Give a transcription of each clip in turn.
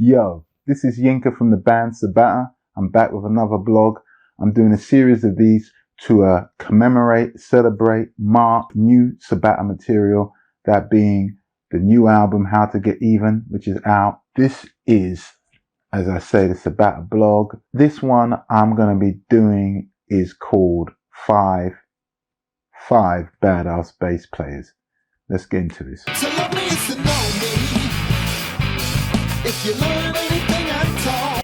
Yo, this is Yinka from the band Sabatta. I'm back with another blog. I'm doing a series of these to commemorate, celebrate, mark new Sabatta material, that being the new album How to Get Even, which is out. This is, as I say, the Sabatta blog. This one I'm going to be doing is called Five Badass Bass Players. Let's get into this. So love me is to know me. If you learn anything I'm taught.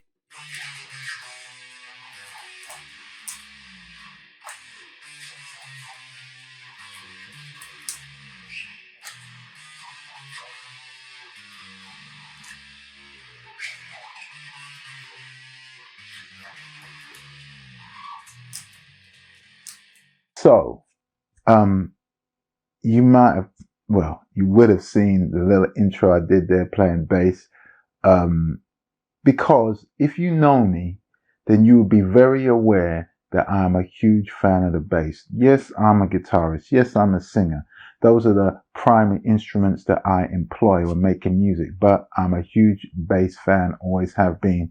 So, you might have, well, you would have seen the little intro I did there playing bass. Because if you know me, then you will be very aware that I'm a huge fan of the bass. Yes, I'm a guitarist. Yes, I'm a singer. Those are the primary instruments that I employ when making music, but I'm a huge bass fan, always have been.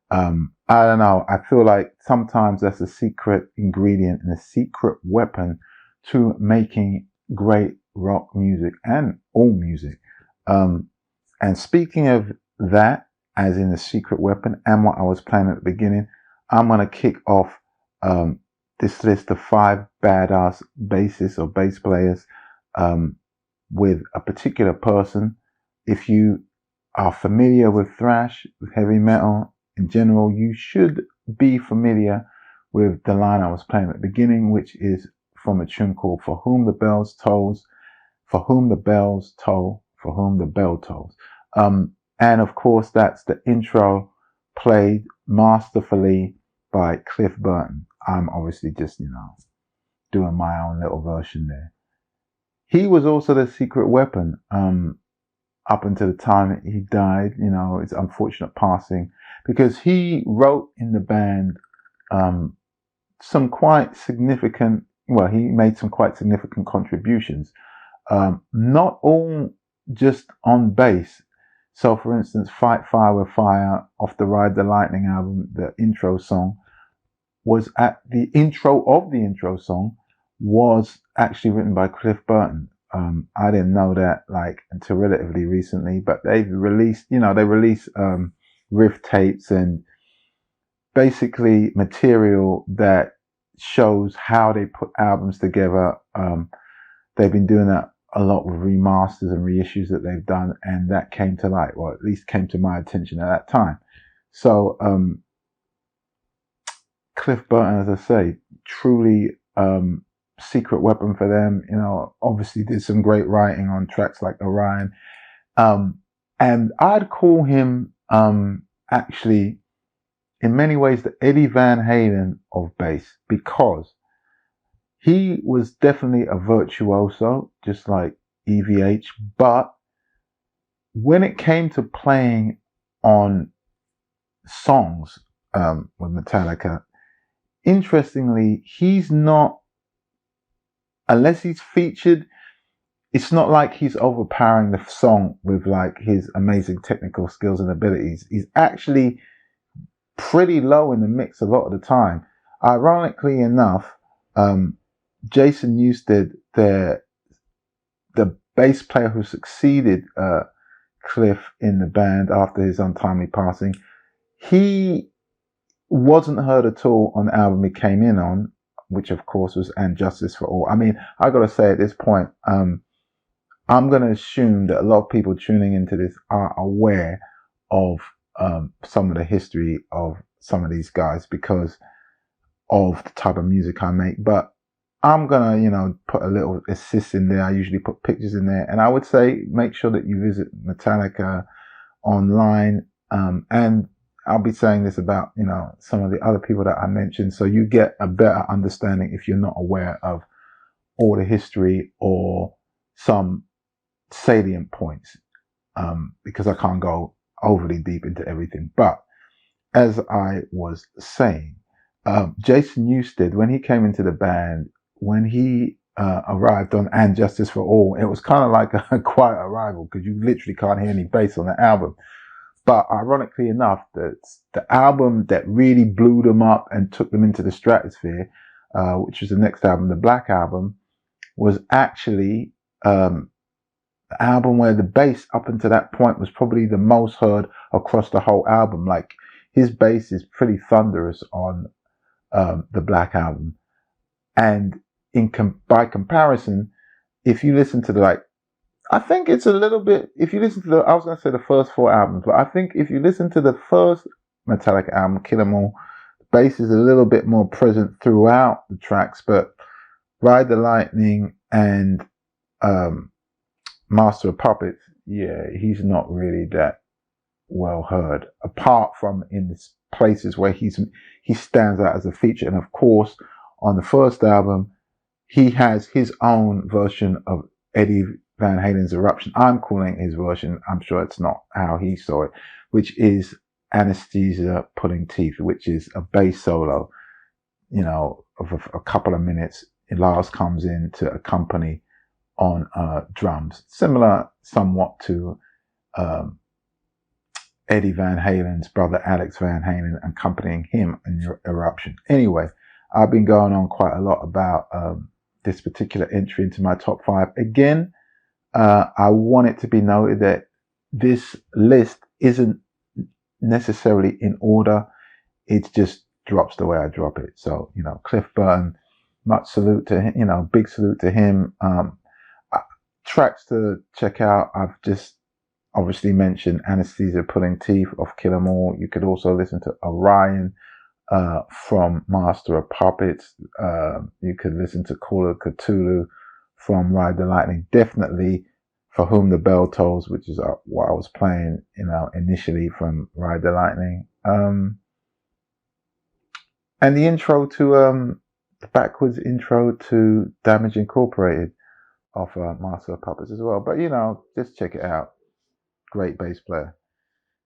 I don't know. I feel like sometimes that's a secret ingredient and a secret weapon to making great rock music and all music. And speaking of that, as in the secret weapon and what I was playing at the beginning, I'm going to kick off this list of 5 badass bassists or bass players with a particular person. If you are familiar with thrash, with heavy metal in general, you should be familiar with the line I was playing at the beginning, which is from a tune called For Whom the Bells Tolls, For Whom the Bells Toll, For Whom the Bell Tolls. And of course, that's the intro played masterfully by Cliff Burton. I'm obviously just, doing my own little version there. He was also the secret weapon, up until the time that he died, his unfortunate passing, because he wrote in the band, some quite significant, he made some quite significant contributions. Not all just on bass. So, for instance, Fight Fire with Fire off the Ride the Lightning album, the intro song was the intro of the intro song was actually written by Cliff Burton. I didn't know that until relatively recently, but they've released, they release riff tapes and basically material that shows how they put albums together. They've been doing that a lot with remasters and reissues that they've done, and that came to light, or at least came to my attention at that time. So Cliff Burton, as I say, truly secret weapon for them. Obviously did some great writing on tracks like Orion, and I'd call him actually in many ways the Eddie Van Halen of bass, because he was definitely a virtuoso, just like EVH, but when it came to playing on songs with Metallica, interestingly, he's not, unless he's featured, it's not like he's overpowering the song with his amazing technical skills and abilities. He's actually pretty low in the mix a lot of the time. Ironically enough, Jason Newsted, the bass player who succeeded Cliff in the band after his untimely passing, he wasn't heard at all on the album he came in on, which of course was And Justice for All. I mean, I gotta say at this point, I'm gonna assume that a lot of people tuning into this are aware of some of the history of some of these guys because of the type of music I make, but I'm gonna, put a little assist in there. I usually put pictures in there, and I would say make sure that you visit Metallica online. And I'll be saying this about, some of the other people that I mentioned, so you get a better understanding if you're not aware of all the history or some salient points, because I can't go overly deep into everything. But as I was saying, Jason Newsted, when he came into the band, when he arrived on And Justice for All, it was kind of like a quiet arrival because you literally can't hear any bass on the album. But ironically enough, the album that really blew them up and took them into the stratosphere, which was the next album, the Black Album, was actually the album where the bass up until that point was probably the most heard across the whole album. Like, his bass is pretty thunderous on the Black Album. And by comparison, if you listen to I think it's a little bit, if you listen to I was going to say the first 4 albums, but I think if you listen to the first Metallica album, Kill 'Em All, the bass is a little bit more present throughout the tracks, but Ride the Lightning and Master of Puppets, yeah, he's not really that well heard, apart from in the places where he stands out as a feature. And of course, on the first album, he has his own version of Eddie Van Halen's Eruption. I'm calling his version, I'm sure it's not how he saw it, which is Anesthesia Pulling Teeth, which is a bass solo, of a couple of minutes. Lars comes in to accompany on drums, similar somewhat to Eddie Van Halen's brother Alex Van Halen accompanying him in Eruption. Anyway, I've been going on quite a lot about this particular entry into my top 5. Again, I want it to be noted that this list isn't necessarily in order. It just drops the way I drop it. So, Cliff Burton, much salute to him, big salute to him. Tracks to check out, I've just obviously mentioned Anesthesia Pulling Teeth of Kill 'Em All. You could also listen to Orion from Master of Puppets. You could listen to Call of Cthulhu from Ride the Lightning. Definitely For Whom the Bell Tolls, which is what I was playing, initially from Ride the Lightning. And the intro to the backwards intro to Damage Incorporated of Master of Puppets as well. But just check it out. Great bass player.